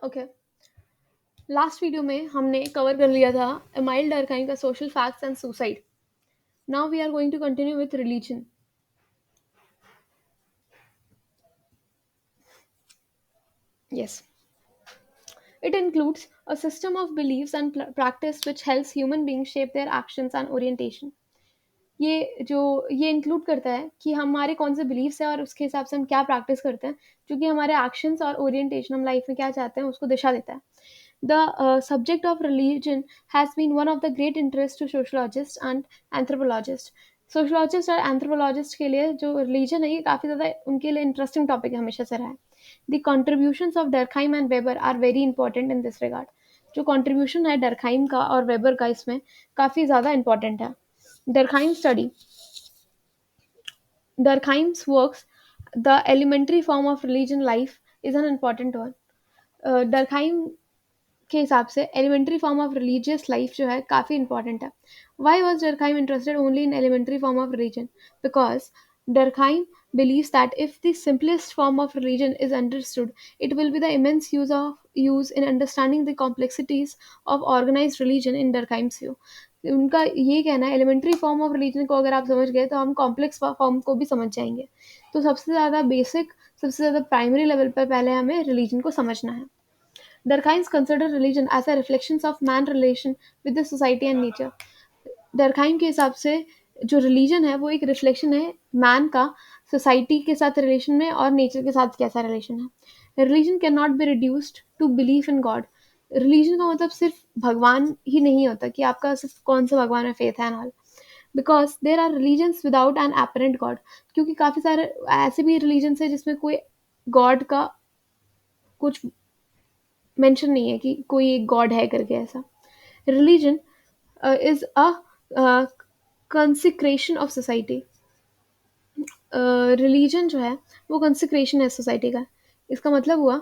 Okay. Last video में हमने cover कर लिया था एमाइल डर्कहाइम का social facts and suicide. Now we are going to continue with religion. Yes, it includes a system of beliefs and practice which helps human beings shape their actions and orientation. ये include करता है कि हमारे कौन से beliefs हैं और उसके हिसाब से हम क्या प्रैक्टिस करते हैं, जो कि हमारे एक्शंस और ओरिएंटेशन, हम लाइफ में क्या चाहते हैं, उसको दिशा देता है। The subject of religion has been one of the great interest to sociologists and anthropologists. Sociologist और एंथ्रोपोलॉजिस्ट के लिए जो रिलीजन है ये काफ़ी ज़्यादा उनके लिए इंटरेस्टिंग टॉपिक हमेशा से रहा है। The contributions of Durkheim and Weber are very important in this regard. जो कॉन्ट्रीब्यूशन है डर्कहाइम का और वेबर का इसमें काफ़ी ज़्यादा इंपॉर्टेंट है। Durkheim study Durkheim's works, the elementary form of religion life, is an important one. Durkheim के हिसाब से elementary form of religious life जो है काफ़ी इंपॉर्टेंट है। Why was Durkheim interested only in elementary form of religion? Because Durkheim believes that if the simplest form of religion is understood, it will be the immense use in understanding the complexities of organized religion in Durkheim's view. उनका ये कहना है elementary form of religion को अगर आप समझ गए तो हम कॉम्प्लेक्स फॉर्म को भी समझ जाएंगे। तो सबसे ज़्यादा बेसिक, सबसे ज़्यादा प्राइमरी लेवल पर पहले हमें रिलीजन को समझना है। Durkheim considered religion as a reflection of man relation with the society and nature. Durkheim के हिसाब से जो रिलीजन है वो एक रिफ्लेक्शन है मैन का सोसाइटी के साथ रिलेशन में और नेचर के साथ कैसा रिलेशन है। Religion can not be reduced to belief in God. Religion का मतलब सिर्फ भगवान ही नहीं होता कि आपका सिर्फ कौन सा भगवान में फेथ है and all, because there are religions without an apparent God. क्योंकि काफ़ी सारे ऐसे भी रिलीजन्स है जिसमें कोई गॉड का कुछ मेंशन नहीं है कि कोई एक गॉड है करके ऐसा। Religion is a consecration of society. Religion जो है वो कंसिक्रेशन है सोसाइटी का। इसका मतलब हुआ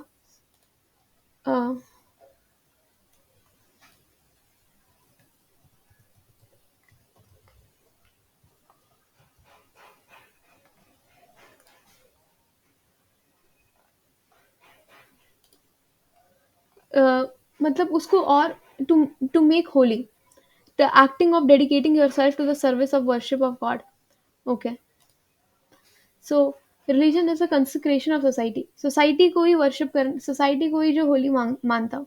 uh, मतलब उसको और to to make holy the acting of dedicating yourself to the service of worship of God. Okay, so religion is a consecration of society. Society को ही वर्शिप कर, सोसाइटी को ही जो होली मानता,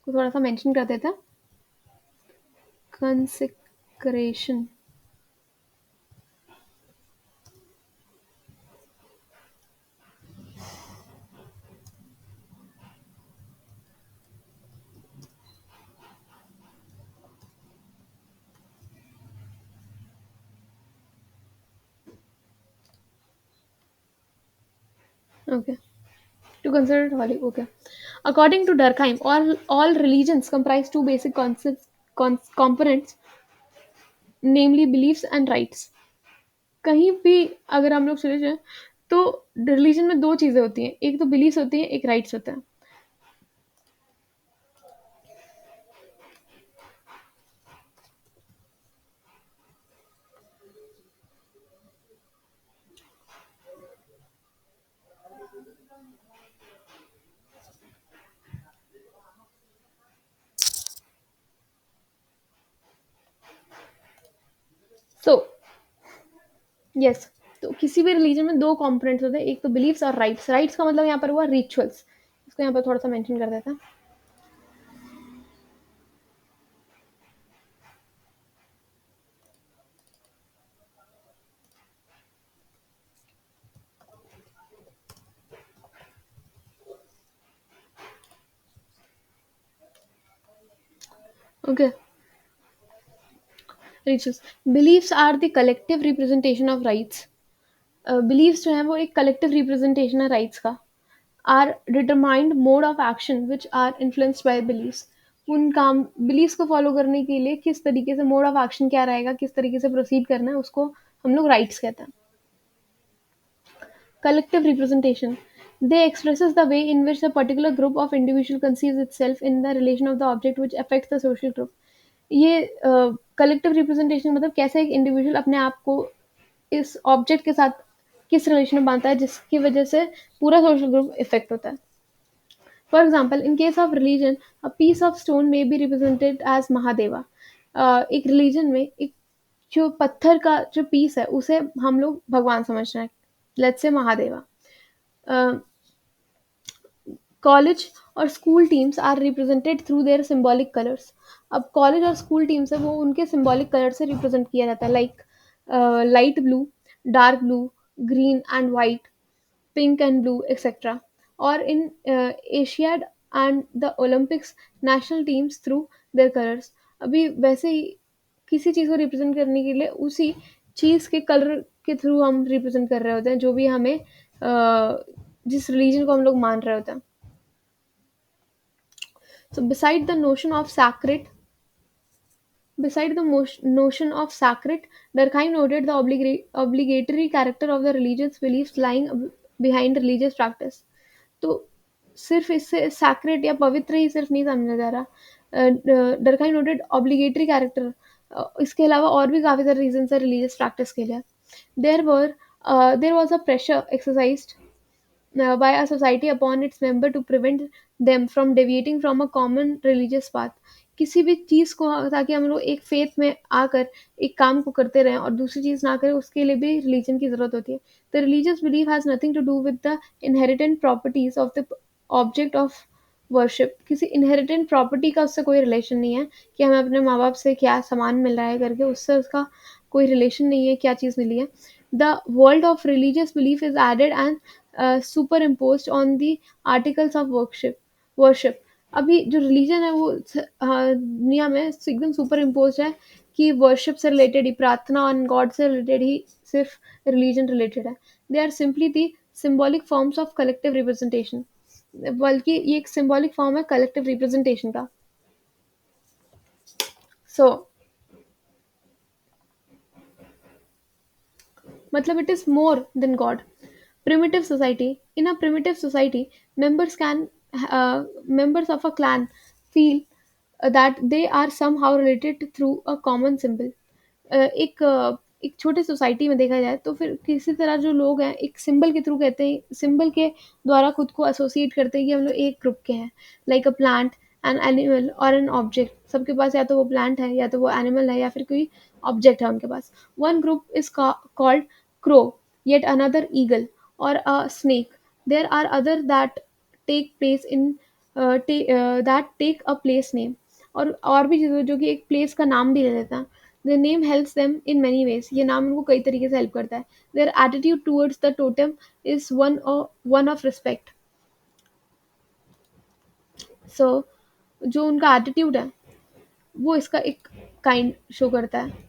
को थोड़ा सा मेंशन कर देता। Consecration. Okay, to consider it holy. Okay. According to Durkheim, all religions comprise two basic concepts, components, namely beliefs and rites. कहीं भी अगर हम लोग चले जाएं तो रिलीजन में दो चीज़ें होती हैं, एक तो बिलीफ्स होती हैं, एक राइट्स होता है। सो यस, तो किसी भी रिलीजन में दो कंपोनेंट्स होते हैं, एक तो बिलीफ्स और राइट्स। राइट्स का मतलब यहाँ पर हुआ रिचुअल्स। इसको यहाँ पर थोड़ा सा मेंशन कर देता है। Okay, rituals. Beliefs are the collective representation of rites. Beliefs जो है वो एक कलेक्टिव रिप्रेजेंटेशन है राइट्स का। Are determined mode of action which are influenced by beliefs. उन काम बिलीव्स को फॉलो करने के लिए किस तरीके से मोड ऑफ एक्शन क्या रहेगा, किस तरीके से प्रोसीड करना है, उसको हम लोग राइट्स कहते हैं। Collective representation. They expresses the way in which a particular group of individual conceives itself in the relation of the object which affects the social group. ये कलेक्टिव रिप्रेजेंटेशन मतलब कैसे एक इंडिविजुअल अपने आप को इस ऑब्जेक्ट के साथ किस रिलेशन में बांधता है जिसकी वजह से पूरा सोशल ग्रुप इफेक्ट होता है. For example, in case of religion, a piece of stone may be represented as Mahadeva. एक रिलीजन में एक जो पत्थर का जो पीस है उसे हम लोग भगवान समझ रहे हैं, लेट्स से महादेवा. कॉलेज और school teams are represented through their symbolic colours. अब कॉलेज और स्कूल टीम्स है वो उनके सिंबॉलिक कलर से रिप्रेजेंट किया जाता है, like light blue, dark blue, green and white, pink and blue, etc. Or in Asiad and the Olympics, national teams through their colors. अभी वैसे ही किसी चीज़ को रिप्रेजेंट करने के लिए उसी चीज़ के कलर के थ्रू हम रिप्रेजेंट कर रहे होते हैं जो भी हमें जिस रिलीजन को हम लोग मान रहे होते हैं. So beside the notion of sacred, Durkheim noted the obligatory character of the religious beliefs lying behind religious practice. तो सिर्फ इससे सैक्रेड या पवित्र ही सिर्फ नहीं समझा जा रहा. डरकाइम नोटेड ऑब्लिगेटरी कैरेक्टर, इसके अलावा और भी काफ़ी सारे रीजन है रिलीजियस प्रैक्टिस के लिए. There were there was a pressure exercised by a society upon its member to prevent them from deviating from a common religious path. किसी भी चीज़ को ताकि हम लोग एक फेथ में आकर एक काम को करते रहें और दूसरी चीज़ ना करें, उसके लिए भी रिलीजन की ज़रूरत होती है. The religious belief has nothing to do with the inherent properties of the object of worship. किसी इनहेरिटेंट प्रॉपर्टी का उससे कोई रिलेशन नहीं है कि हमें अपने माँ बाप से क्या सामान मिल रहा है करके, उससे उसका कोई रिलेशन नहीं है क्या चीज़ मिली है. The world of religious belief is added and superimposed on the articles of worship. अभी जो रिलीजन है वो दुनिया में एकदम सुपर इम्पोज है कि वर्शिप से रिलेटेड ही, प्रार्थना और गॉड से रिलेटेड ही सिर्फ रिलीजन रिलेटेड है. They are simply the symbolic forms of collective representation. बल्कि ये एक सिम्बॉलिक फॉर्म है कलेक्टिव रिप्रेजेंटेशन का. सो मतलब it is more than God. Primitive society. In a primitive society, members of a clan feel that they are somehow related through a common symbol. एक छोटे society में देखा जाए तो फिर किसी तरह जो लोग हैं एक सिंबल के थ्रू कहते हैं, सिंबल के द्वारा खुद को एसोसिएट करते हैं कि हम लोग एक ग्रुप के हैं. Like a plant, an animal और एन ऑब्जेक्ट. सबके पास या तो वो प्लांट है या तो वो एनिमल है या फिर कोई ऑब्जेक्ट है उनके पास. One group is called crow, yet another eagle or a snake. There are others that take place in that take a place name. और भी चीज़ें जो कि एक प्लेस का नाम भी ले लेता है. The name helps them in many ways. ये नाम उनको कई तरीके से हेल्प करता है. Their attitude towards the totem is one of respect. So जो उनका एटीट्यूड है वो इसका एक काइंड शो करता है.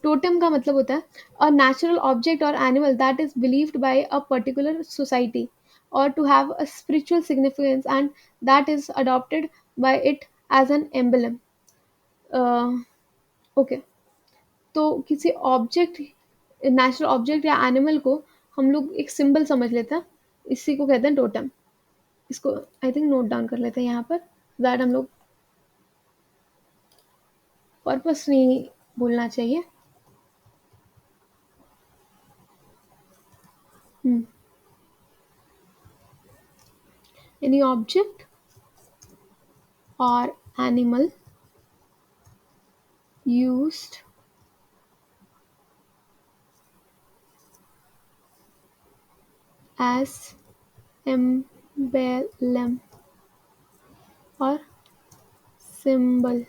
टोटेम का मतलब होता है अ नेचुरल ऑब्जेक्ट और animal that is believed by a particular society और to have a spiritual significance and that is adopted by it as an emblem. Okay, तो किसी ऑब्जेक्ट, नेचुरल ऑब्जेक्ट या एनिमल को हम लोग एक सिंबल समझ लेते हैं, इसी को कहते हैं टोटम. इसको आई थिंक नोट डाउन कर लेते हैं यहाँ पर, दैट हम लोग पर्पस नहीं भूलना चाहिए. Any object or animal used as emblem or symbol.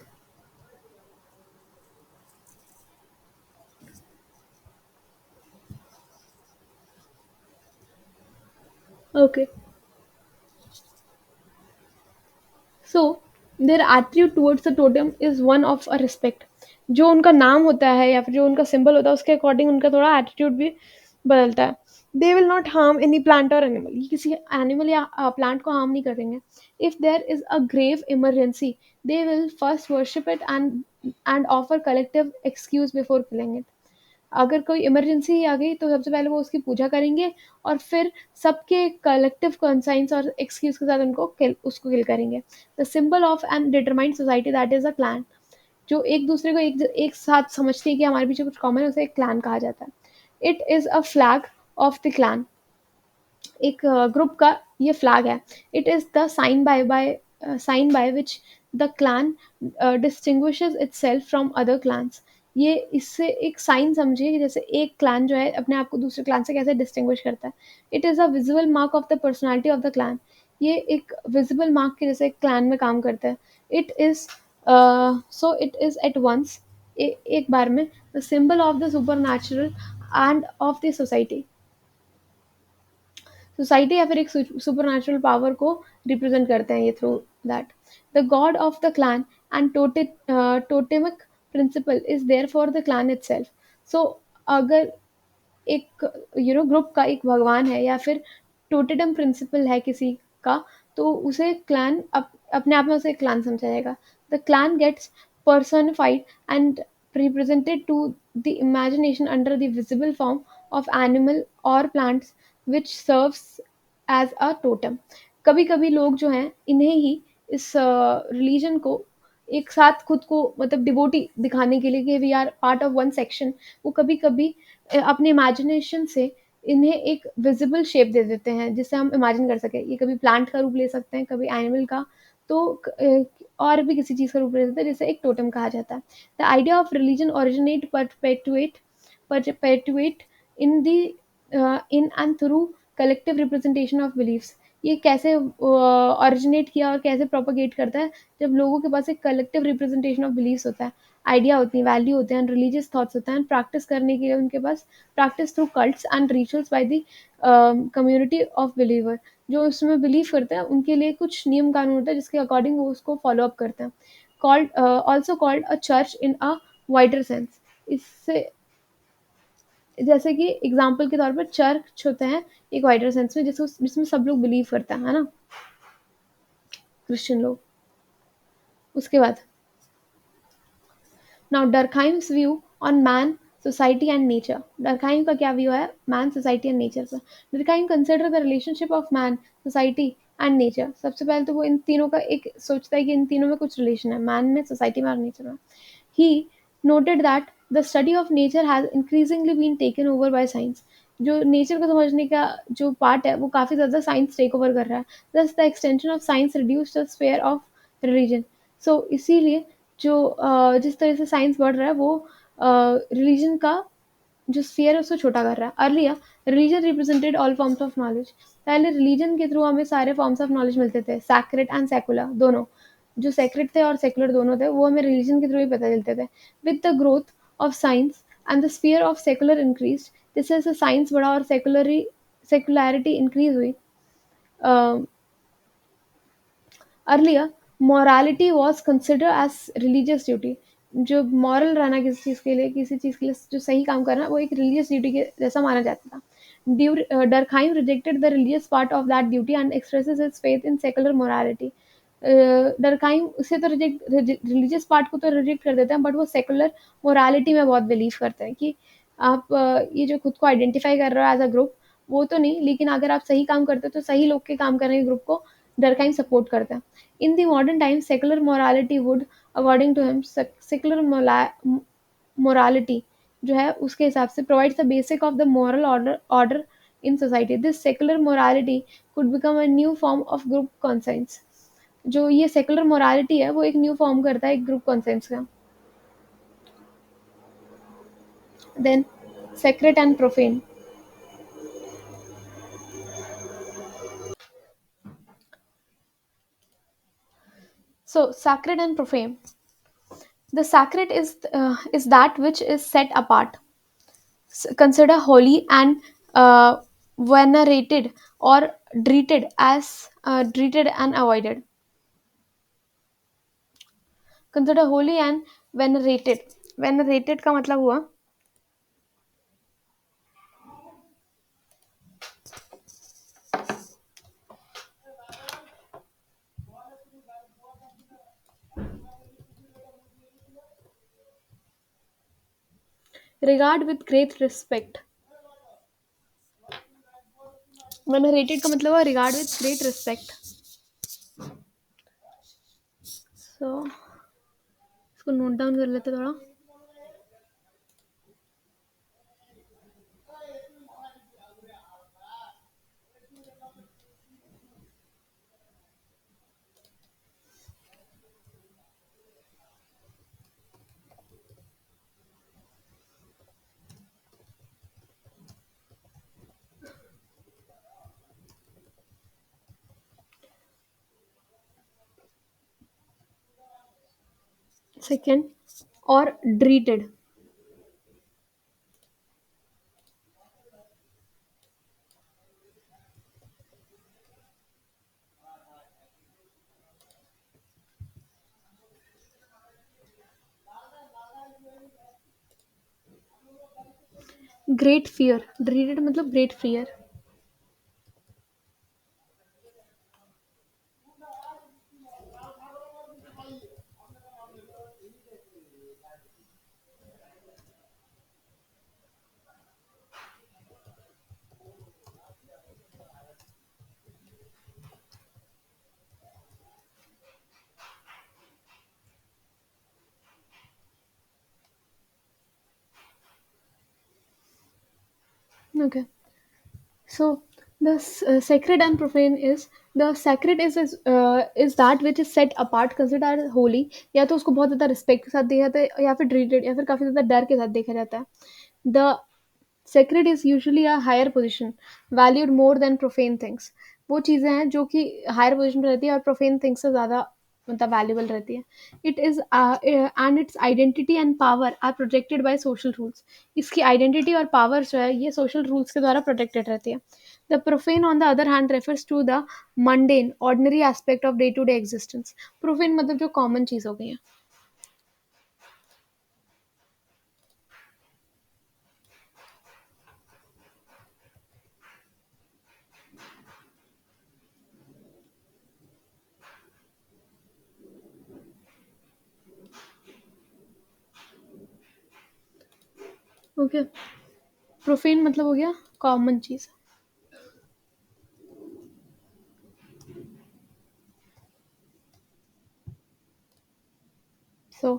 Okay, so their attitude towards the totem is one of a respect. जो उनका नाम होता है या फिर जो उनका सिंबल होता है उसके अकॉर्डिंग उनका थोड़ा एटीट्यूड भी बदलता है. They will not harm any plant और एनिमल. ये किसी एनिमल या प्लांट को हार्म नहीं करेंगे. If there is a grave emergency they will first worship it and offer collective excuse before killing it. अगर कोई इमरजेंसी आ गई तो सबसे पहले वो उसकी पूजा करेंगे और फिर सबके कलेक्टिव कंसाइंस और एक्सक्यूज के साथ उसको किल करेंगे. The symbol of an determined society that is a clan. जो एक दूसरे को एक साथ समझती है कि हमारे पीछे कुछ कॉमन है, उसे एक क्लैन कहा जाता है। It is a flag of the clan. एक ग्रुप का ये फ्लैग है। It is the sign by which the clan distinguishes itself from other clans. ये इससे एक साइन समझिए कि जैसे एक क्लैन जो है अपने आप को दूसरे क्लैन से कैसे डिस्टिंग्विश करता है। It is a visible mark of the personality of the clan. ये एक विजिबल मार्क के जैसे क्लैन में काम करता है। It is so it is at once एक बार में the symbol of the supernatural and of the society. Society या फिर एक सुपर नेचुरल पावर को रिप्रेजेंट करते हैं ये through that. The God of the clan and totemic principle is there for the clan itself. So अगर एक group का एक भगवान है या फिर टोटेडम प्रिंसिपल है किसी का, तो उसे क्लैन अपने आप में उसे क्लैन समझा जाएगा। The clan gets personified and represented to the imagination under the visible form of animal or plants which serves as a totem। कभी कभी लोग जो हैं इन्हें ही इस रिलीजन को एक साथ खुद को मतलब डिवोटी दिखाने के लिए कि we are part of one section, वो कभी कभी अपने इमेजिनेशन से इन्हें एक विजिबल शेप दे देते हैं जिससे हम इमेजिन कर सकें। ये कभी प्लांट का रूप ले सकते हैं, कभी एनिमल का, तो और भी किसी चीज़ का रूप ले सकते हैं जिसे एक टोटम कहा जाता है। The idea of religion originate perpetuate in the in and through collective representation of beliefs. ये कैसे ओरिजिनेट किया और कैसे प्रोपोगेट करता है, जब लोगों के पास एक कलेक्टिव रिप्रेजेंटेशन ऑफ बिलीफ्स होता है, आइडिया होती है, वैल्यू होते हैं, रिलीजियस थॉट्स होते हैं, प्रैक्टिस करने के लिए उनके पास practice through cults and rituals by the community of believer. जो उसमें बिलीव करते हैं उनके लिए कुछ नियम कानून होता है जिसके अकॉर्डिंग वो उसको फॉलो अप करते हैं। Called also called a church in a wider sense. इससे जैसे कि एग्जाम्पल के तौर पर चर्च होते हैं एक वाइडर सेंस में, जिसमें सब लोग बिलीव करते हैं, है ना, क्रिश्चियन लोग। उसके बाद now Durkheim's view on man, society and nature. Durkheim का क्या व्यू है मैन, सोसाइटी एंड नेचर पर? Durkheim consider the relationship of man, society and nature. सबसे पहले तो वो इन तीनों का एक सोचता है कि इन तीनों में कुछ रिलेशन है, मैन में, सोसाइटी में और नेचर में। ही noted that the study of nature has increasingly been taken over by science। जो नेचर को समझने का जो पार्ट है वो काफ़ी ज़्यादा साइंस टेक ओवर कर रहा है। Thus the extension of science reduce the sphere of religion. So इसीलिए जो जिस तरह से साइंस बढ़ रहा है वो रिलीजन का जो स्फीयर है उसको छोटा कर रहा है। Earlier religion represented all forms of knowledge. पहले रिलीजन के थ्रू हमें सारे फॉर्म्स ऑफ नॉलेज मिलते थे, सैक्रेड एंड सेकुलर दोनों। जो सेक्रेट थे और सेकुलर दोनों थे वो हमें रिलीजन के थ्रू ही पता चलते थे। With the growth of science and the sphere of secular increase, जैसे जैसे साइंस बढ़ा और सेकुलरिटी इंक्रीज हुई, earlier morality was considered as religious duty। जो मॉरल रहना किसी चीज़ के लिए, किसी चीज़ के लिए जो सही काम करना, वो एक रिलीजियस ड्यूटी के जैसा माना जाता था। Durkheim rejected the religious part of that duty and expresses his faith in secular morality. Durkheim उसे तो रिलीजियस पार्ट को तो रिजेक्ट कर देते हैं, बट वो सेकुलर मोरालिटी में बहुत बिलीव करते हैं कि आप ये जो खुद को आइडेंटिफाई कर रहे हो एज अ ग्रुप, वो तो नहीं, लेकिन अगर आप सही काम करते हो तो सही लोग के काम करने के ग्रुप को डरखाइम सपोर्ट करता है। In the modern times, secular morality would, according to him, secular morality जो है उसके हिसाब से provides the basic of the moral order in society। This secular morality could become a new form of group conscience। जो ये secular morality है वो एक new form करता है एक group conscience का। Then sacred and profane। So sacred and profane, the sacred is that which is set apart, considered holy and venerated or treated and avoided। consider holy and venerated। venerated का मतलब हुआ regard with great respect। venerated का मतलब हुआ regard with great respect। so इसको note down कर लेते थोड़ा। सेकेंड, और ड्रीटेड। ग्रेट फियर, ड्रीटेड मतलब great fear. Okay. So the sacred and profane is, the sacred is that which is set apart, considered as holy, या तो उसको बहुत ज़्यादा रिस्पेक्ट के साथ देखा जाता है, या फिर ट्रीटेड, या फिर काफ़ी ज़्यादा डर के साथ देखा जाता है। The sacred is usually a higher position, valued more than profane things. वो चीज़ें हैं जो कि हायर पोजीशन पे रहती है और प्रोफेन थिंग्स से ज़्यादा मतलब वैल्यूबल रहती है। It is and its identity and power are protected by social rules. इसकी आइडेंटिटी और पावर जो है ये सोशल रूल्स के द्वारा प्रोटेक्टेड रहती है। The profane on the other hand refers to the mundane ordinary aspect of day to day existence. Profane मतलब जो कॉमन चीज़ हो गई है। ओके, प्रोफेन मतलब हो गया कॉमन चीज़। सो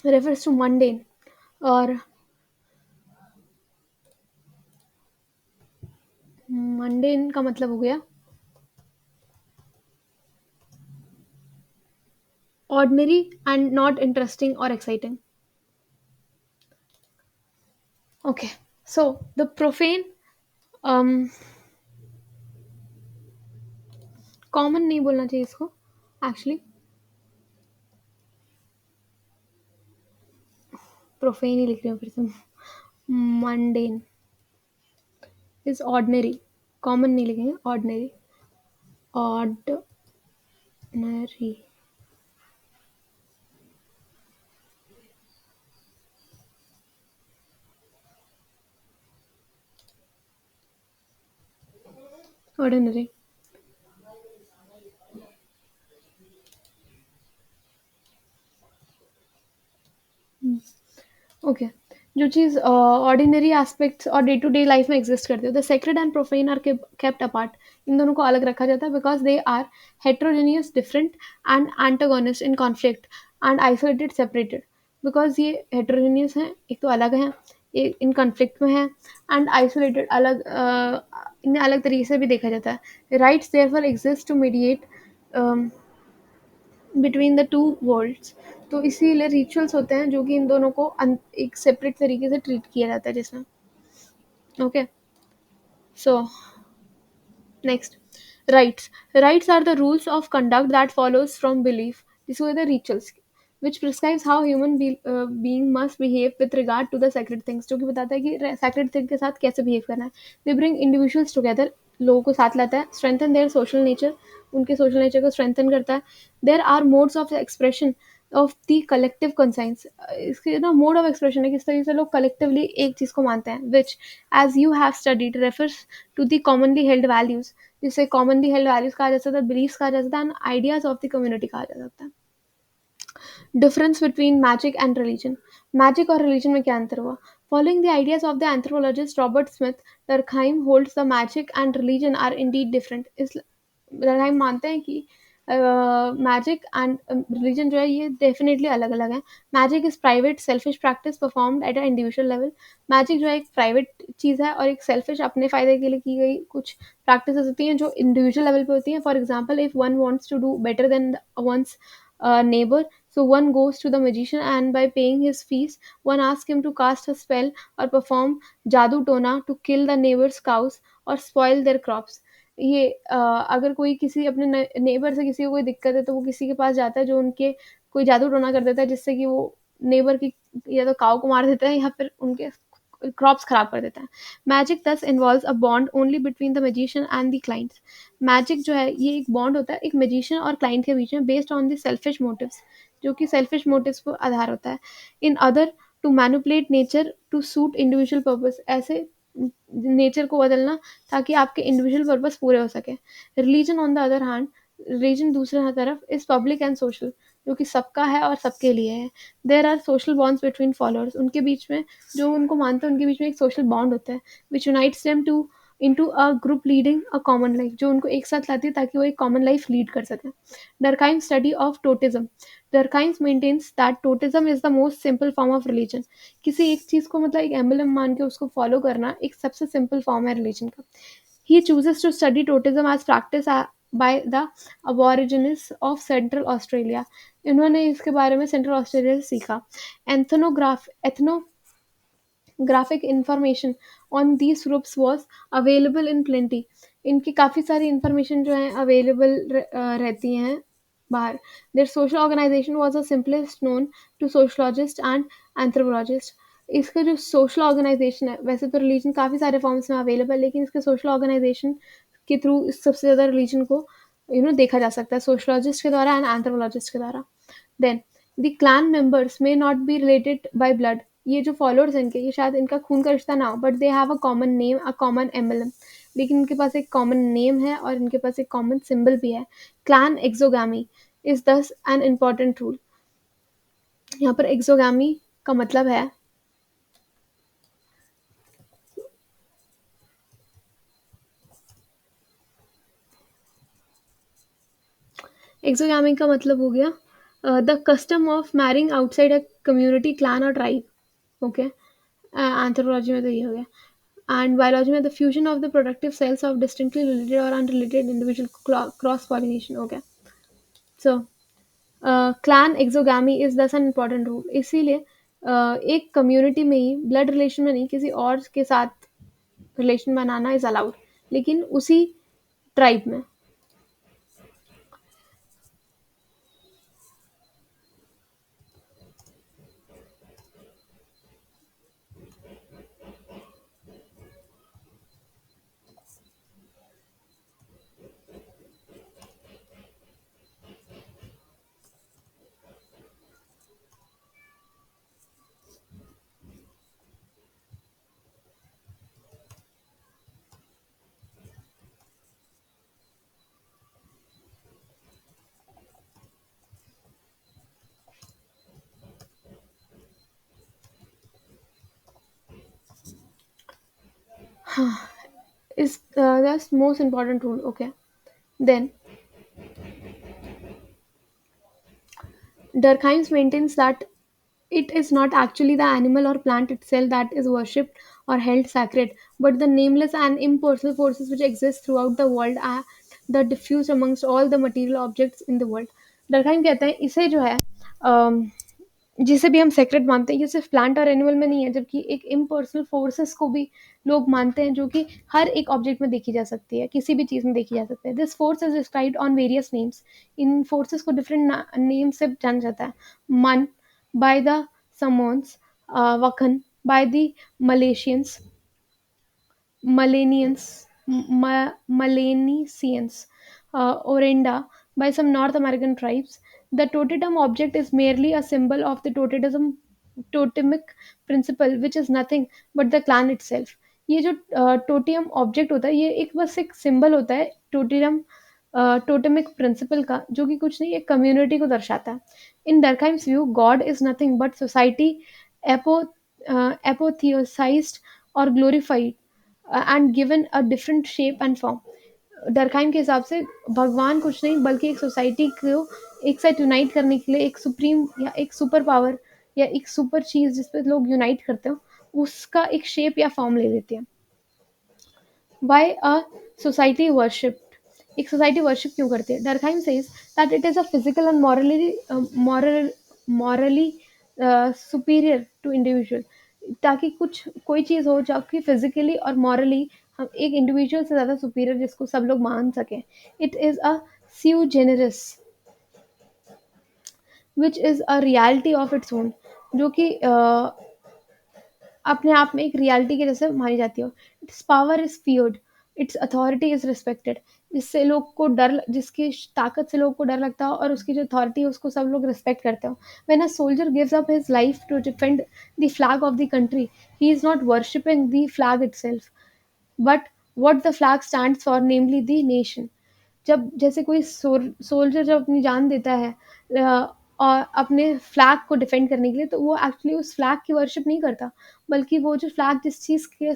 रेफर्स टू मंडेन, और मंडेन का मतलब हो गया ऑर्डिनरी एंड नॉट इंटरेस्टिंग और exciting. Okay, so the profane, common नहीं बोलना चाहिए इसको एक्चुअली, प्रोफेन ही लिख रही हूँ फिर से। मंडेन इज ऑर्डिनरी, कॉमन नहीं लिखेंगे, ऑर्डिनरी, ऑर्डिनरी, ऑर्डिनरी। ओके, जो चीज़ ऑर्डिनरी एस्पेक्ट्स और डे टू डे लाइफ में एग्जिस्ट करती है, the sacred and profane are kept apart. इन दोनों को अलग रखा जाता है because they are heterogeneous, different and antagonist in conflict and isolated, separated. Because ये हेट्रोजेनियस हैं, एक तो अलग हैं, एक इन कॉन्फ्लिक्ट में है, एंड आइसोलेटेड, अलग इन्हें अलग तरीके से भी देखा जाता है। Rites therefore exist to mediate between the two worlds. तो इसीलिए रिचुअल्स होते हैं जो कि इन दोनों को एक सेपरेट तरीके से ट्रीट किया जाता है जिसमें। Okay, so next, rites. Rites are the rules of conduct that follows from belief. These were the rituals which prescribes how being must behave with regard to the sacred things, जो कि बताता है कि sacred thing के साथ कैसे behave करना है। They bring individuals together, लोगों को साथ लाता है, strengthen their social nature, उनके social nature को strengthen करता है। There are modes of expression of the collective conscience। इसके ना मोड ऑफ एक्सप्रेशन है, किस तरीके से लोग कलेक्टिवली एक चीज़ को मानते हैं, which as you have studied refers to the commonly held values, जिसे कॉमनली हेल्ड वैल्यूज कहा जा सकता है, बिलीफ्स कहा जा सकता है, and ideas of the community कहा जा सकता है। Difference between magic and religion, magic और रिलीजन में क्या अंतर हुआ? Following the ideas of the anthropologist Robert Smith, Durkheim holds the magic and religion are indeed different. इस डर्कहाइम मानते हैं कि मैजिक एंड रिलीजन जो है ये डेफिनेटली अलग अलग है. Magic is private selfish practice performed at a individual level. Magic जो है एक प्राइवेट चीज़ है और एक सेल्फिश अपने फ़ायदे के लिए की गई कुछ प्रैक्टिस होती हैं जो इंडिविजुअल लेवल पे होती हैं. For example, if one wants to do better than one's neighbor, so one goes to the magician and by paying his fees, one asks him to cast a spell or perform jadoo tona to kill the neighbor's cows or spoil their crops. ये अगर कोई किसी अपने neighbour से किसी को कोई दिक्कत है तो वो किसी के पास जाता है जो उनके कोई जादू टोना कर देता है जिससे कि वो नेबर की या तो काऊ को मार देता है या फिर उनके क्रॉप्स खराब कर देता है. मैजिक दस involves a bond only between the magician and the clients. Magic जो है ये एक बॉन्ड होता है एक मैजिशियन और क्लाइंट के बीच में based on the selfish motives, जो कि सेल्फिश मोटिव्स पर आधार होता है. In order to manipulate nature to suit individual purpose, ऐसे नेचर को बदलना ताकि आपके इंडिविजुअल पर्पस पूरे हो सके. Religion on the other hand, religion दूसरे तरफ इज पब्लिक एंड सोशल, जो कि सबका है और सबके लिए है. There are social bonds between followers, उनके बीच में जो उनको मानते हैं उनके बीच में एक सोशल बॉन्ड होता है which unites them to into a group leading a common life, जो उनको एक साथ लाती है ताकि वो एक कॉमन लाइफ लीड कर सकें. Durkheim study of totemism. Durkheim maintains that totemism is the most simple form of religion. किसी एक चीज को मतलब एक एम्बलम मान के उसको फॉलो करना एक सबसे सिंपल फॉर्म है रिलीजन का. He chooses to study totemism as practice by the aborigines of Central Australia. इन्होंने इसके बारे में सेंट्रल ऑस्ट्रेलिया से सीखा. Ethnographic information on these groups was available in plenty. इनकी काफ़ी सारी इंफॉर्मेशन जो है अवेलेबल रहती हैं बाहर. Their social organization was the simplest known to sociologists and anthropologists. इसका जो सोशल ऑर्गेनाइजेशन है, वैसे तो रिलीजन काफ़ी सारे फॉर्म्स में अवेलेबल, लेकिन इसके सोशल ऑर्गेनाइजेशन के थ्रू सबसे ज़्यादा रिलीजन को देखा जा सकता है सोशलॉजिस्ट के द्वारा एंड एंथ्रोपोलॉजिस्ट के द्वारा. Then the clan members may not be related by blood. ये जो फॉलोअर्स हैं इनके, ये शायद इनका खून का रिश्ता ना हो, but they have a common name, a common emblem. लेकिन इनके पास एक कॉमन नेम है और इनके पास एक कॉमन सिंबल भी है. क्लैन एक्सोगामी इज दस एन इम्पॉर्टेंट रूल. यहाँ पर एक्सोगामी का मतलब है, एक्सोगामी का मतलब हो गया the custom of marrying outside a community, clan और ट्राइब. ओके, एंथ्रोपोलॉजी में तो ये हो गया. And biology में the fusion of the productive cells of distinctly related or unrelated individual cross pollination. Okay, so clan exogamy is thus an important rule. इसीलिए एक community में ही ब्लड रिलेशन में नहीं किसी और के साथ रिलेशन बनाना इज अलाउड, लेकिन उसी ट्राइब में. is the most important rule. Okay, then Durkheim maintains that it is not actually the animal or plant itself that is worshipped or held sacred, but the nameless and impersonal forces which exist throughout the world and the diffused amongst all the material objects in the world. Durkheim कहते हैं इसे जो है जिसे भी हम secret मानते हैं ये सिर्फ प्लांट और एनिमल में नहीं है, जबकि एक इम्पर्सनल फोर्सेस को भी लोग मानते हैं जो कि हर एक ऑब्जेक्ट में देखी जा सकती है, किसी भी चीज़ में देखी जा सकती है. This force is described on various names. इन फोर्सेस को डिफरेंट नेम से जाना जाता है. Mana by the Samoans, wakan by the Melanesians, Malenians, Melanesians, Orenda by some North American tribes. The totem object is merely a symbol of the totemic principle, which is nothing but the clan itself. ये जो टोटियम object होता है ये एक बस एक symbol होता है टोटेमिक प्रिंसिपल का, जो कि कुछ नहीं एक कम्युनिटी को दर्शाता है. In Durkheim's view god is nothing but society apo apotheosized और glorified and given a different shape and form. Durkheim के हिसाब से भगवान कुछ नहीं बल्कि एक सोसाइटी को एक साथ यूनाइट करने के लिए एक सुप्रीम या एक सुपर पावर या एक सुपर चीज जिस पे लोग यूनाइट करते हो, उसका एक शेप या फॉर्म ले लेती है. Why a society worshipped? एक सोसाइटी वर्शिप क्यों करती है? Durkheim says that it is a physical and morally superior to individual, ताकि कुछ कोई चीज हो जो कि फिजिकली और मॉरली हम एक इंडिविजुअल से ज्यादा सुपीरियर जिसको सब लोग मान सकें. It is a sui generis which is a reality of its own, जो कि अपने आप में एक रियलिटी के जैसे मानी जाती हो. It's power is feared, it's authority is respected, जिससे लोग को डर, जिसकी ताकत से लोग को डर लगता हो और उसकी जो अथॉरिटी है उसको सब लोग रिस्पेक्ट करते हो. When a soldier gives up his life to defend the flag of the country, he is not worshipping the flag itself but what the flag stands for, namely the nation. जब जैसे कोई soldier जब अपनी जान देता है और अपने फ्लैग को डिफेंड करने के लिए, तो वो एक्चुअली उस फ्लैग की वर्शिप नहीं करता, बल्कि वो जो फ्लैग जिस चीज़ के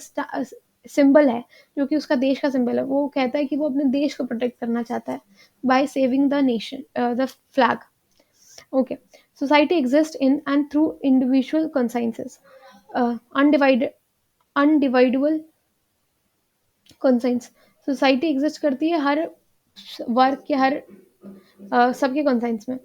सिंबल है, जो कि उसका देश का सिंबल है, वो कहता है कि वो अपने देश को प्रोटेक्ट करना चाहता है by saving the nation, the flag. Okay. Society exist in and through individual consciences, undivided undividable conscience. Society exist करती है हर वर्ग के, हर सबके कंसाइंस में.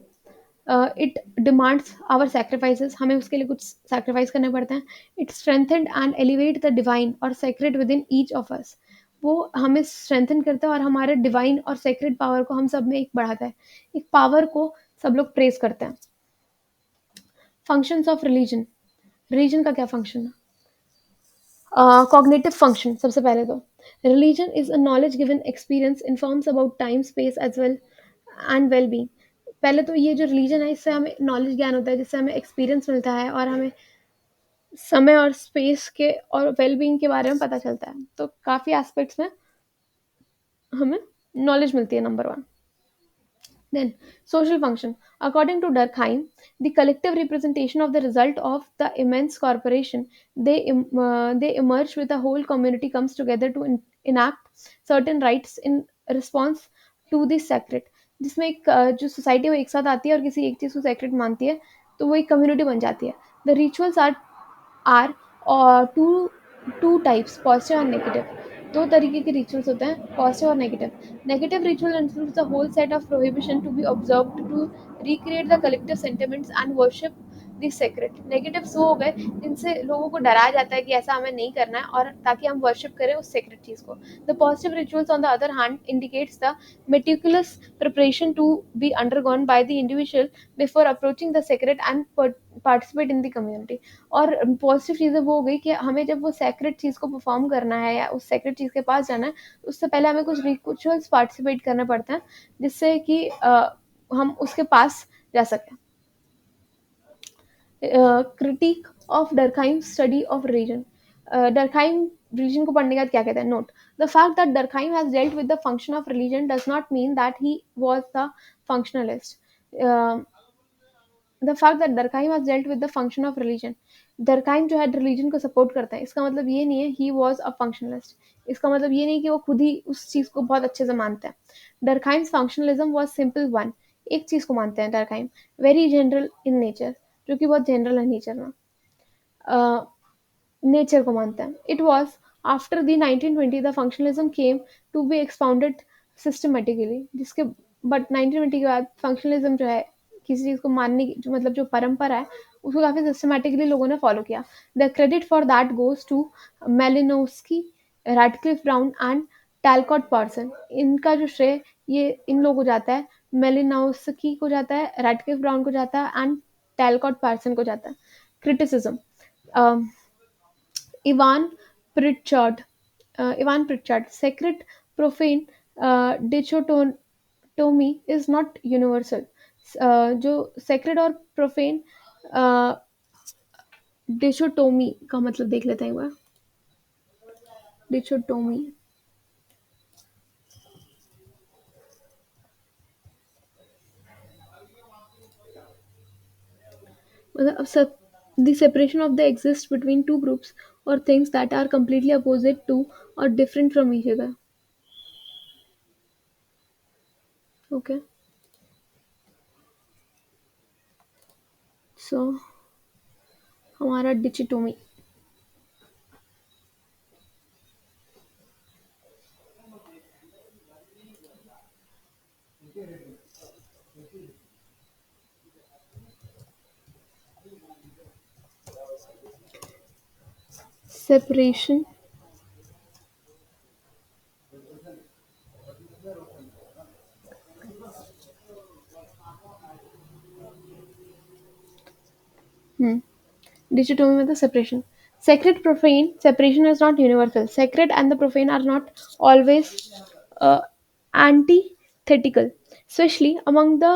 इट डिमांड्स आवर सैक्रिफाइसेस, हमें उसके लिए कुछ सैक्रिफाइस करने पड़ते हैं. It strengthened and elevate the divine और sacred within each of us. वो हमें स्ट्रेंथन करता है और हमारे डिवाइन और सेक्रेट पावर को हम सब में एक बढ़ाता है. एक पावर को सब लोग प्रेस करते हैं. Functions of religion. रिलीजन का क्या फंक्शन है? Cognitive function. सबसे पहले तो religion is a knowledge given experience informs about time space as well and well being. पहले तो ये जो रिलीजन है इससे हमें नॉलेज ज्ञान होता है, जिससे हमें एक्सपीरियंस मिलता है और हमें समय और स्पेस के और वेल बीइंग के बारे में पता चलता है. तो काफ़ी एस्पेक्ट्स में हमें नॉलेज मिलती है. Number one. Then, social function. According to Durkheim, the collective representation of the result of the immense corporation, they emerge with the whole community comes together to enact certain rights in response to the sacred. जिसमें एक जो society वो एक साथ आती है और किसी एक चीज़ को सेक्रेट मानती है, तो वो एक कम्युनिटी बन जाती है. The rituals are two types, positive and negative. दो तरीके के रिचुअल्स होते हैं, पॉजिटिव और negative. Negative ritual includes a whole set of prohibition to be observed to recreate the collective sentiments and worship the sacred. Negatives वो हो गए जिनसे लोगों को डराया जाता है कि ऐसा हमें नहीं करना है और ताकि हम वर्शिप करें उस सेक्रेट चीज को. The positive rituals on the other hand indicates the meticulous preparation to be undergone by the individual before approaching the sacred and participate in the community. और पॉजिटिव चीज़ें वो हो गई कि हमें जब वो सेक्रेट चीज़ को परफॉर्म करना है या उस सेक्रेट चीज़ के पास जाना है, उससे पहले हमें कुछ रिचुअल्स पार्टिसिपेट करने पड़ते हैं जिससे कि हम उसके पास जा सकें. Critic of Durkheim study of religion. Durkheim religion को पढ़ने के बाद क्या कहते हैं? Note the fact that Durkheim has dealt with the function of religion does not mean that he was the functionalist. The fact that Durkheim has dealt with the function of religion, Durkheim जो है religion को support करता है, इसका मतलब ये नहीं है ही वाज अ फंक्शनलिस्ट. इसका मतलब ये नहीं कि वो खुद ही उस चीज़ को बहुत अच्छे से मानते हैं. डरखाइम्स फंक्शनलिज्म वाज सिंपल वन. एक चीज़ को मानते हैं Durkheim, very general in nature, जो कि बहुत जनरल है नेचर में. नेचर को मानते हैं. It was after the 1920 the functionalism came to be expounded systematically, जिसके बट 1920 के बाद फंक्शनलिज्म जो है किसी चीज़ को मानने की जो मतलब जो परंपरा है उसको काफ़ी सिस्टमेटिकली लोगों ने फॉलो किया. The credit for that goes to Malinowski, Radcliffe Brown and Talcott Parson. इनका जो श्रेय ये इन लोगों को जाता है, मेलिनोस्की को जाता है, रैडक्लिफ ब्राउन को जाता है एंड टैलकॉट पार्सन को जाता है. Criticism. Ivan Pritchard. Ivan Pritchard. Sacred profane dichotomy is not universal. जो sacred और profane dichotomy का मतलब देख लेते हैं एक बार. Dichotomy मतलब सब the separation of the exist between two groups or things that are completely opposite to or different from each other. Okay, so हमारा dichotomy. Separation. Hmm Dichotomy with the separation. Sacred profane separation is not universal. Sacred and the profane are not always uh, antithetical, especially among the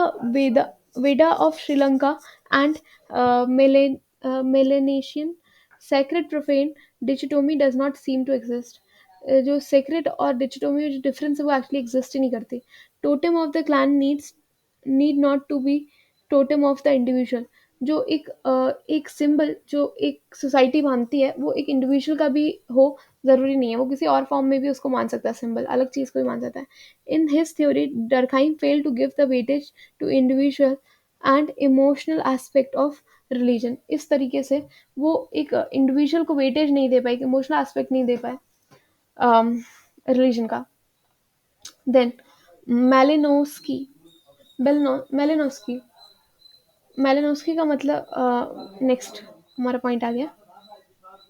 Veda of Sri Lanka and Melanesian. Sacred profane dichotomy does not seem to exist. जो sacred और dichotomy में जो difference है वो actually exist ही नहीं करती. Totem of the clan need not to be totem of the individual. जो एक सिंबल जो एक सोसाइटी मानती है वो एक इंडिविजुअल का भी हो ज़रूरी नहीं है, वो किसी और फॉर्म में भी उसको मान सकता है, सिंबल अलग चीज़ को भी मान सकता है। In his theory Durkheim fail to give the weightage to individual and emotional aspect of religion. इस तरीके से वो एक इंडिविजुअल को वेटेज नहीं दे पाए, एक इमोशनल एस्पेक्ट नहीं दे पाए रिलीजन का। देन मेलिनोस्की मेलिनोस्की मेलिनोस्की का मतलब नेक्स्ट हमारा पॉइंट आ गया,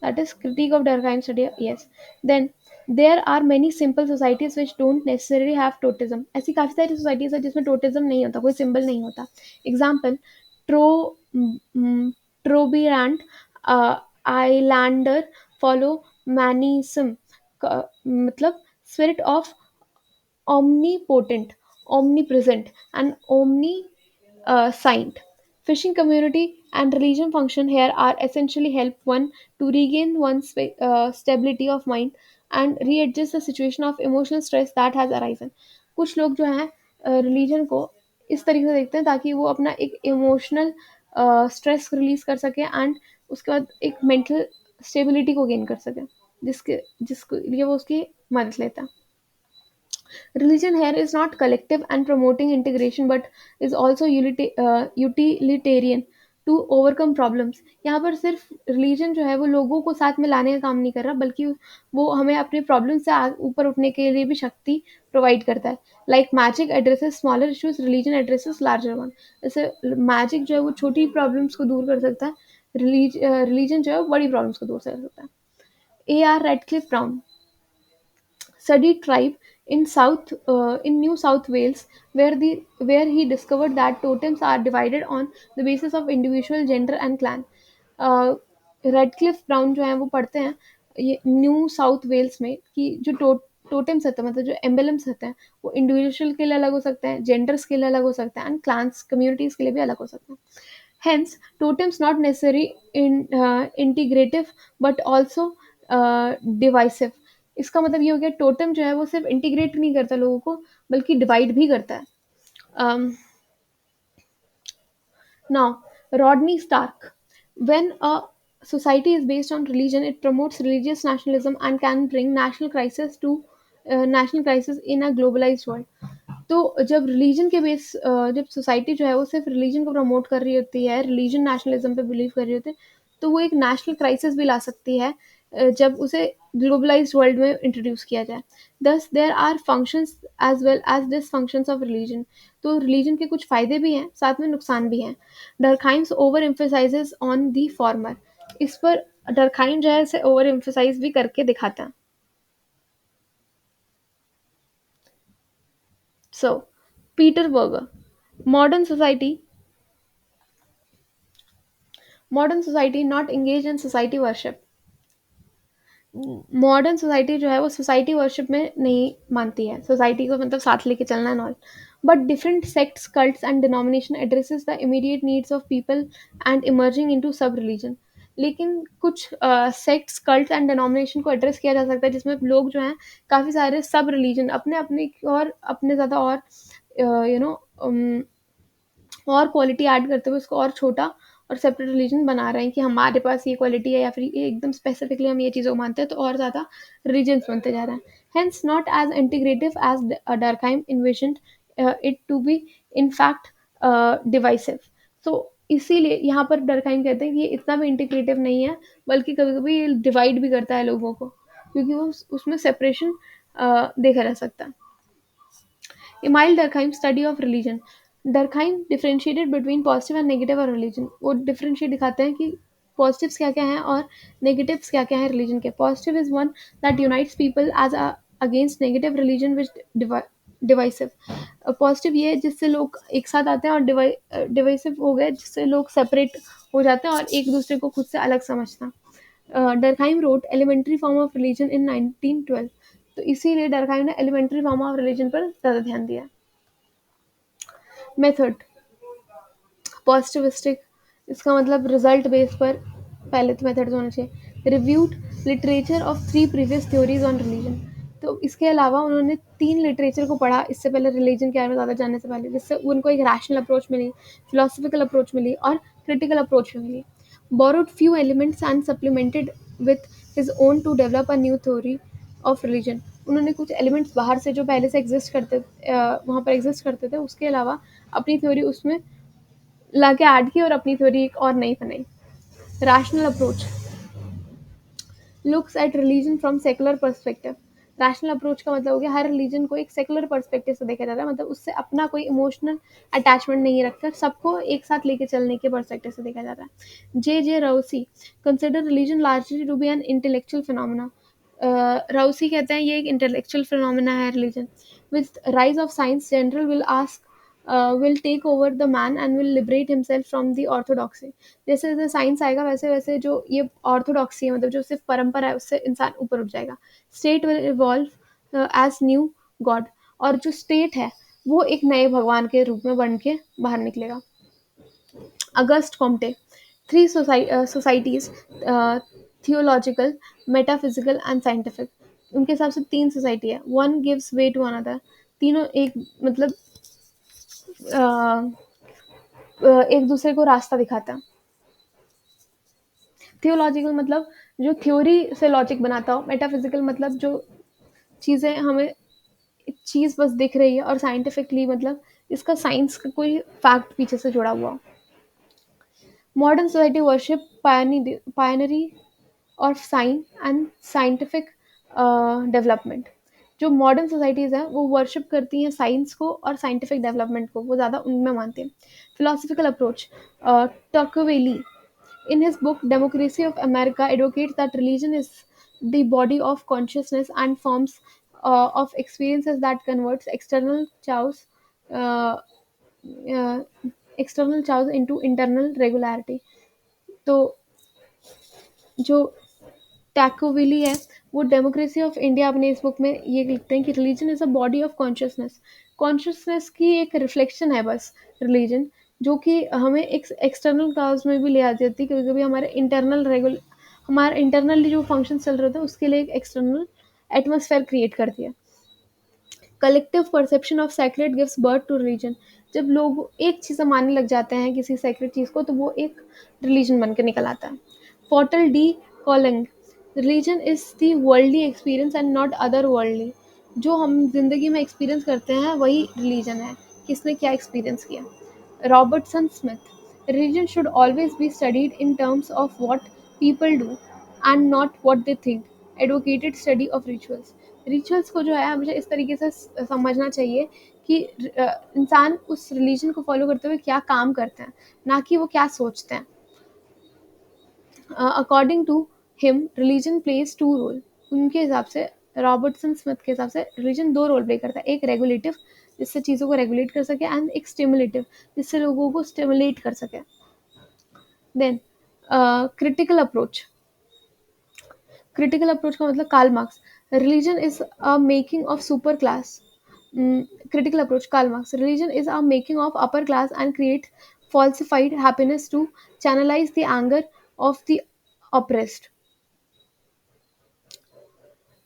that is critique of Durkheim study. Yes, then there are many simple societies which don't necessarily have totemism. ऐसी काफी सारी societies है जिसमें totemism नहीं होता, कोई symbol नहीं होता। Example, ट्रो ट्रोबिरैंड आइलैंडर फॉलो मैनिज्म, मतलब spirit of omnipotent, omnipresent, and omniscient. Fishing community and religion function here are essentially help one to regain one's stability of mind and readjust the situation of emotional stress that has arisen. कुछ लोग जो हैं religion को इस तरीके से देखते हैं ताकि वो अपना एक इमोशनल स्ट्रेस रिलीज कर सके एंड उसके बाद एक मेंटल स्टेबिलिटी को गेन कर सके, जिसके लिए वो उसकी मदद लेता है। Religion here is not collective and promoting integration but is also utilitarian to overcome problems. यहाँ पर सिर्फ रिलीजन जो है वो लोगों को साथ में लाने का काम नहीं कर रहा, बल्कि वो हमें अपने प्रॉब्लम से ऊपर उठने के लिए भी शक्ति प्रोवाइड करता है। Like magic addresses smaller issues, religion addresses larger one. जैसे मैजिक जो है वो छोटी प्रॉब्लम्स को दूर कर सकता है, रिलीजन जो है वो बड़ी प्रॉब्लम्स को दूर कर सकता है। A R Radcliffe Brown studied tribe in New South Wales, where he discovered that totems are divided on the basis of individual gender and clan. Radcliffe Brown जो है वो पढ़ते हैं ये न्यू साउथ वेल्स में कि जो टोटेम्स होते हैं, मतलब जो एम्बलम्स होते हैं, वो इंडिविजुअल के लिए अलग हो सकते हैं, जेंडर्स के लिए अलग हो सकते हैं एंड क्लान्स कम्युनिटीज के लिए भी अलग हो सकते हैं। Hence, totems not necessarily integrative but also divisive. इसका मतलब ये हो गया टोटम जो है वो सिर्फ इंटीग्रेट नहीं करता लोगों को बल्कि डिवाइड भी करता है। Now, Rodney Stark. When a society is based on religion, it promotes religious nationalism and can bring national crisis in a globalized world. तो जब रिलीजन के बेस जब सोसाइटी जो है वो सिर्फ रिलीजन को प्रमोट कर रही होती है, रिलीजन नेशनलिज्म पे बिलीव कर रही होती है, तो वो एक नेशनल क्राइसिस भी ला सकती है जब उसे ग्लोबलाइज्ड वर्ल्ड में इंट्रोड्यूस किया जाए। Thus there are functions as well as dysfunctions of religion. तो रिलीजन के कुछ फ़ायदे भी हैं, साथ में नुकसान भी हैं। Durkheim's overemphasizes on the former. इस पर डरखाइम जो है इसे ओवर एम्फेसाइज भी करके दिखाता है। So Peter Berger, modern society modern society not engaged in society worship। Modern society जो है वो सोसाइटी वर्शिप में नहीं मानती है, सोसाइटी को मतलब साथ लेके चलना and all, but different sects cults and denomination addresses the immediate needs of people and emerging into सब रिलीजन। लेकिन कुछ सेक्ट्स कल्ट्स एंड डिनोमिनेशन को एड्रेस किया जा सकता है जिसमें लोग जो हैं काफ़ी सारे सब रिलीजन अपने अपने की और अपने ज़्यादा और यू नो और क्वालिटी ऐड करते हुए उसको और छोटा और सेपरेट रिलीजन बना रहे हैं कि हमारे पास ये क्वालिटी है या फिर ये एकदम स्पेसिफिकली हम ये चीज़ों को मानते हैं, तो और ज़्यादा रिलीजन्स बनते जा रहे हैं। Hence not as integrative as Durkheim envisioned it to be in fact divisive. तो इसीलिए यहाँ पर डरखाइम कहते हैं कि ये इतना भी इंटीग्रेटिव नहीं है, बल्कि कभी-कभी ये डिवाइड भी करता है लोगों को, क्योंकि वो उसमें सेपरेशन देखा जा सकता है। Emile Durkheim study of religion. Durkheim differentiated between positive and negative और religion. वो differentiate दिखाते हैं कि positives क्या क्या हैं और negatives क्या क्या हैं religion के. Positive is one that unites people as against negative religion which divisive. Positive ये है जिससे लोग एक साथ आते हैं, और डिवाइसिव हो गए जिससे लोग सेपरेट हो जाते हैं और एक दूसरे को खुद से अलग समझते हैं। Durkheim wrote elementary form of religion in 1912। तो इसीलिए डरखाइम ने एलिमेंट्री फॉर्म ऑफ रिलीजन पर ज़्यादा ध्यान दिया। मेथड पॉजिटिविस्टिक, इसका मतलब रिजल्ट बेस पर पहले तो मेथड्स होने चाहिए। Reviewed literature of 3 previous theories on religion. तो इसके अलावा उन्होंने 3 लिटरेचर को पढ़ा इससे पहले, रिलीजन के बारे में ज़्यादा जानने से पहले, जिससे उनको एक रैशनल अप्रोच मिली, फिलोसफिकल अप्रोच मिली और क्रिटिकल अप्रोच भी मिली। Borrowed few elements and supplemented with his own to develop a new theory of religion. उन्होंने कुछ एलिमेंट्स बाहर से जो पहले से एग्जिस्ट करते वहाँ पर एग्जिस्ट करते थे, उसके अलावा अपनी थ्योरी उसमें लाके ऐड की और अपनी थ्योरी एक और नई बनाई। Rational approach looks at religion from secular perspective. Rational approach का मतलब हो गया हर रिलीजन को एक सेकुलर पर्सपेक्टिव से देखा जाता है, मतलब उससे अपना कोई इमोशनल अटैचमेंट नहीं रखकर सबको एक साथ लेके चलने के पर्सपेक्टिव से देखा जाता है। J Rousseau consider religion largely to be an intellectual phenomena. Rousseau कहते हैं ये एक इंटेलेक्चुअल फिनोमिना है religion. With rise of science general will ask will take over the man and will liberate himself from the orthodoxy। जैसे जैसे science आएगा वैसे वैसे जो ये ऑर्थोडॉक्सी है, मतलब जो सिर्फ परंपरा है, उससे इंसान ऊपर उठ जाएगा। State will evolve as new god. और जो स्टेट है वो एक नए भगवान के रूप में बन के बाहर निकलेगा। August Comte three societies theological, metaphysical and scientific. उनके हिसाब से 3 सोसाइटी है, one gives way to another. तीनों एक मतलब एक दूसरे को रास्ता दिखाता है। थियोलॉजिकल मतलब जो थ्योरी से लॉजिक बनाता हो। मेटाफिजिकल मतलब जो चीज़ें हमें एक चीज़ बस दिख रही है। और साइंटिफिकली मतलब इसका साइंस का कोई फैक्ट पीछे से जुड़ा हुआ। मॉडर्न सोसाइटी वर्शिप पायनरी और साइन एंड साइंटिफिक डेवलपमेंट। जो मॉडर्न सोसाइटीज़ हैं वो वर्शिप करती हैं साइंस को और साइंटिफिक डेवलपमेंट को, वो ज़्यादा उनमें मानते हैं। Philosophical approach Tocqueville in his book Democracy of America advocates that religion is the body of consciousness and forms of experiences that converts uh, uh, external chaos into internal regularity। तो जो टैकोविली है वो डेमोक्रेसी ऑफ इंडिया अपने इस book में ये लिखते हैं कि religion is a body of consciousness. Consciousness की एक रिफ्लेक्शन है बस रिलीजन, जो कि हमें एक एक्सटर्नल काज में भी ले आ जाती है। कभी कभी हमारे इंटरनली जो फंक्शन चल रहे थे उसके लिए एक एक्सटर्नल एटमोसफेयर क्रिएट करती है। Collective perception of sacred gives birth to religion. जब लोग एक चीज़ मानने लग जाते हैं किसी सैक्रेड चीज़ को, तो वो एक रिलीजन बन के निकल आता है। Portal D calling religion is the worldly experience and not other worldly. जो हम जिंदगी में एक्सपीरियंस करते हैं वही रिलीजन है, किसने क्या एक्सपीरियंस किया। Robertson Smith religion should always be studied in terms of what people do and not what they think. Advocated study of rituals. Rituals को जो है हमेशा इस तरीके से समझना चाहिए कि इंसान उस रिलीजन को फॉलो करते हुए क्या काम करते हैं, ना कि वो क्या सोचते हैं। According to him religion plays two role. उनके हिसाब से, रॉबर्टसन स्मिथ के हिसाब से, रिलीजन 2 रोल प्ले करता है। एक रेगुलेटिव जिससे चीज़ों को रेगुलेट कर सके, एंड एक स्टिमुलेटिव जिससे लोगों को स्टिमुलेट कर सके। Then critical approach. Critical approach का मतलब Karl Marx religion is a making of super class. Critical approach Karl Marx religion is a making of upper class and create falsified happiness to channelize the anger of the oppressed।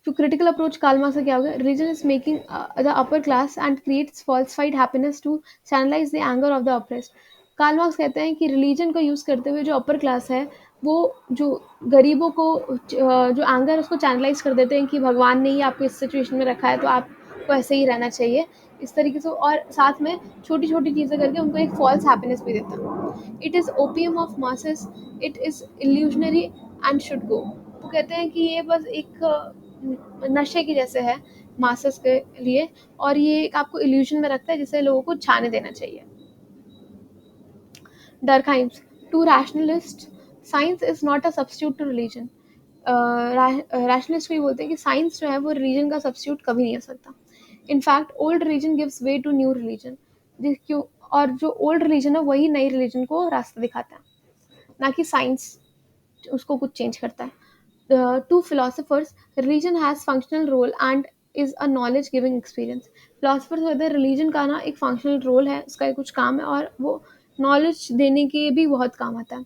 तो critical approach Karl Marx का क्या होगा, religion is making the upper class and creates falsified happiness to channelize the anger of the oppressed. Karl Marx कहते हैं कि religion को use करते हुए जो अपर क्लास है वो जो गरीबों को जो एंगर है उसको चैनलाइज कर देते हैं कि भगवान ने ही आपको इस सिचुएशन में रखा है तो आपको ऐसे ही रहना चाहिए। इस तरीके से, और साथ में छोटी छोटी चीज़ें करके उनको एक फॉल्स हैप्पीनेस भी देता है। It is opium of masses, it is illusionary and should go. वो कहते हैं कि ये बस एक नशे की जैसे है मासेस के लिए, और ये एक आपको इल्यूजन में रखता है जिसे लोगों को छाने देना चाहिए। Durkheim's to rationalists, science is not a substitute to religion. Rationalist भी बोलते हैं कि साइंस जो है वो रिलीजन का सब्स्टिट्यूट कभी नहीं हो सकता। In fact old religion gives way to new religion, क्यों, और जो ओल्ड रिलीजन है वही नई रिलीजन को रास्ता दिखाता है, ना कि साइंस उसको कुछ चेंज करता है। To philosophers, religion has functional role and is a knowledge giving experience. Philosophers कहते हैं रिलीजन का ना एक फंक्शनल रोल है, उसका कुछ काम है और वो नॉलेज देने के भी बहुत काम आता है।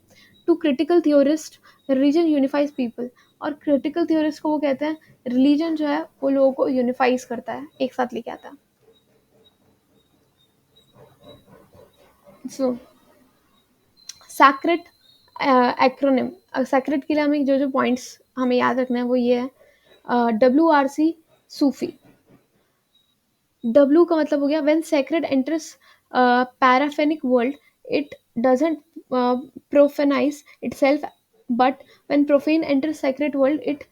To critical theorist, religion unifies people, और क्रिटिकल थियोरिस्ट को वो कहते हैं रिलीजन जो है वो लोगों को यूनिफाइज करता है, एक साथ लेके आता है। सो सैक्रेट एक्रोनिम, सैक्रेट के लिए हमें जो जो पॉइंट्स हमें याद रखना है वो ये है। WRC सूफी, W का मतलब हो गया when sacred enters paraphonic world, it doesn't profanize itself, but when profane enters sacred world, it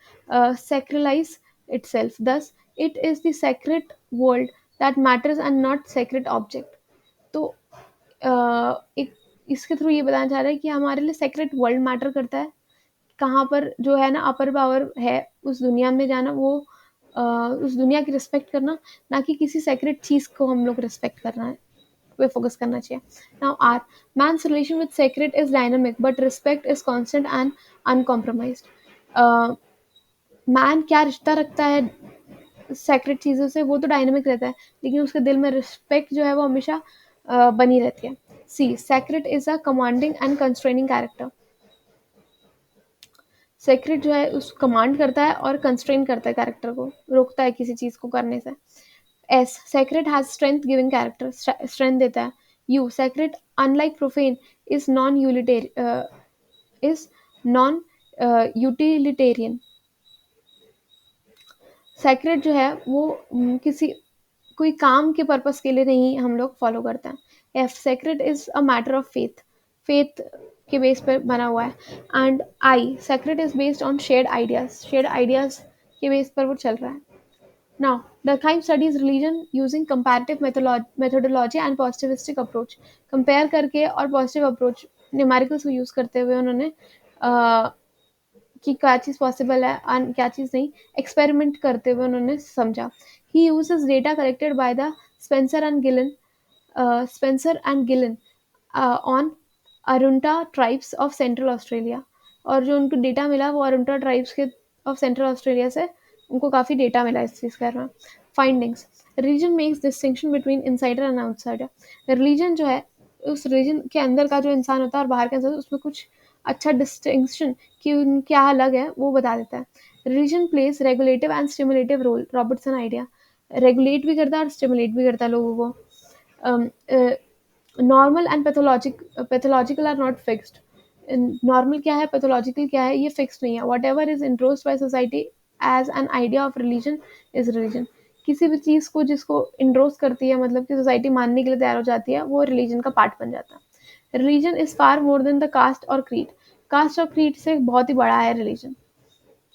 sacralize itself. Thus, it is the sacred world that matters and not sacred object. तो एक इसके through ये बताना चाह रहा है कि हमारे लिए सेक्रेट वर्ल्ड मैटर करता है, कहाँ पर जो है ना अपर पावर है उस दुनिया में जाना, वो उस दुनिया की रिस्पेक्ट करना, ना कि किसी सेक्रेट चीज़ को हम लोग रिस्पेक्ट करना है, पे फोकस करना चाहिए। Now R man's relation with sacred is dynamic but respect is constant and uncompromised. Man क्या रिश्ता रखता है सेक्रेट चीज़ों से, वो तो डायनामिक रहता है, लेकिन उसके दिल में रिस्पेक्ट जो है वो हमेशा बनी रहती है। See sacred is a commanding and constraining character, sacred जो है उस कमांड करता है और कंस्ट्रेन करता है, कैरेक्टर को रोकता है किसी चीज़ को करने से। S sacred has strength giving character, strength देता है। U sacred unlike profane is non is non utilitarian, sacred जो है वो किसी कोई काम के पर्पस के लिए नहीं हम लोग फॉलो करते हैं। F sacred is a matter of faith, faith के बेस पर बना हुआ है। And I sacred is based on shared ideas के बेस पर वो चल रहा है। Now Durkheim studies religion using comparative methodology and positivistic approach, compare करके और पॉजिटिव अप्रोच न्यूमेरिकल्स को यूज करते हुए उन्होंने कि क्या चीज़ पॉसिबल है और क्या चीज़ नहीं, एक्सपेरिमेंट करते हुए उन्होंने समझा। He uses data collected by the Spencer and Gillen Spencer and Gillen on Arunta tribes of central Australia, और जो उनको डेटा मिला वो अरुंटा ट्राइब्स के ऑफ सेंट्रल ऑस्ट्रेलिया से उनको काफ़ी डेटा मिला इस चीज़ का। Findings, religion makes distinction between insider and outsider, religion जो है उस रिलीजन के अंदर का जो इंसान होता है और बाहर का इंसान, उसमें कुछ अच्छा डिस्टिंक्शन कि क्या अलग है वो बता देता है। Religion place regulative and stimulative role, Robertson idea, regulate भी करता है और स्टिमुलेट भी करता है लोगों को। Normal and pathological are not fixed, normal क्या है पैथोलॉजिकल क्या है ये फिक्स्ड नहीं है। Whatever is introduced by society as an idea of religion is religion, किसी भी चीज़ को जिसको इंड्रोस करती है, मतलब कि सोसाइटी मानने के लिए तैयार हो जाती है, वो रिलीजन का पार्ट बन जाता है। Religion is far more than the caste और क्रीड, कास्ट और क्रीड से बहुत ही बड़ा है religion.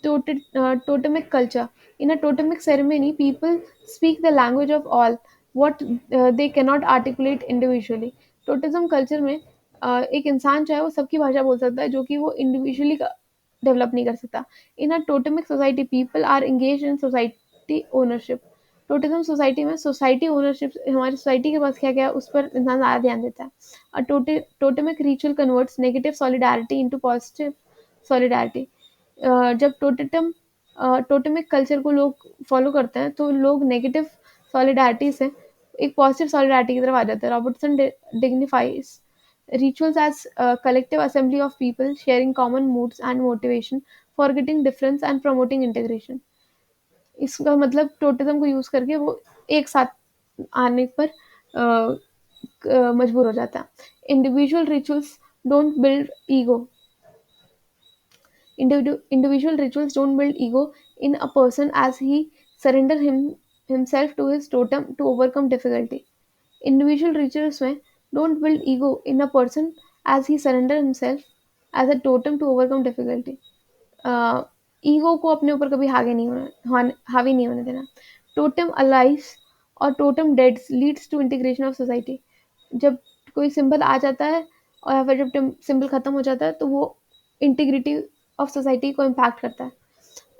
Totemic culture. In a totemic ceremony, people speak the language of all, what they cannot articulate individually. Totemism culture में एक इंसान जो है वो सबकी भाषा बोल सकता है जो कि वो इंडिविजुअली डेवलप नहीं कर सकता। In a totemic society people are engage in society ownership, totemism society में सोसाइटी ओनरशिप, हमारी सोसाइटी के पास क्या क्या है उस पर इंसान ज़्यादा ध्यान देता है। A totemic ritual converts negative solidarity into positive solidarity, जब टोटेमिक कल्चर को लोग फॉलो करते हैं तो लोग नेगेटिव सॉलिडारिटी से एक पॉजिटिव सॉलिडारिटी की तरफ आ जाते हैं। Robertson dignifies rituals as a collective assembly of people sharing common moods and motivation, forgetting difference and promoting integration. इसका मतलब टोटिज्म को यूज करके वो एक साथ आने पर मजबूर हो जाता है। Individual rituals don't build ego, individual rituals don't build ego in a person as he surrender him himself to his totem to overcome difficulty. Individual rituals में don't build ego in a person as he surrender himself as a totem to overcome difficulty. Ego को अपने ऊपर कभी हावी नहीं होने देना. Totem alives और totem deads leads to integration of society. जब कोई सिंबल आ जाता है और या फिर जब सिंबल खत्म हो जाता है तो वो इंटीग्रिटी ऑफ सोसाइटी को इम्पैक्ट करता है.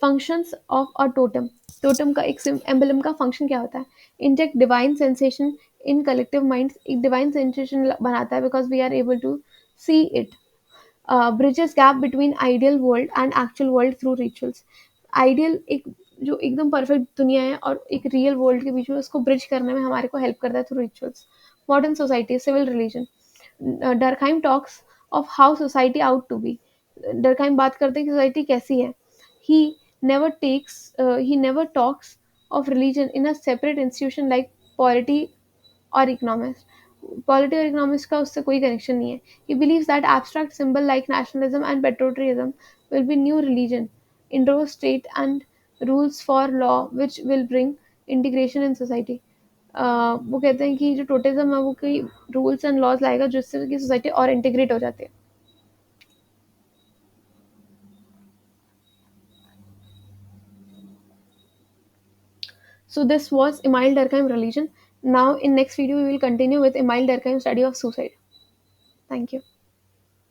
Functions of a totem. Totem का एक एम्बलम का फंक्शन क्या होता है? Inject divine sensation in collective minds. एक डिवाइन सेंसेशन बनाता है because we are able to see it. Bridges gap between ideal world and actual world through rituals. Ideal एक जो एकदम परफेक्ट दुनिया है और एक रियल वर्ल्ड के बीच में उसको ब्रिज करने में हमारे को हेल्प करता है through rituals. Modern society civil religion. Durkheim talks of how society ought to be. Durkheim बात करते हैं कि सोसाइटी कैसी है. He never talks of religion in a separate institution like polity और इकोनॉमिक्स. पॉलिटी और इकोनॉमिक्स का उससे कोई कनेक्शन नहीं है. He believes that abstract symbol like nationalism and patriotism will be new religion Indo state and rules for law which will bring integration in society. वो कहते हैं कि जो टोटिज्म है वो कई रूल्स एंड लॉज लाएगा जिससे कि सोसाइटी और इंटीग्रेट हो जाती है. So this was Emile Durkheim religion. Now in next video we will continue with Emile Durkheim study of suicide. Thank you.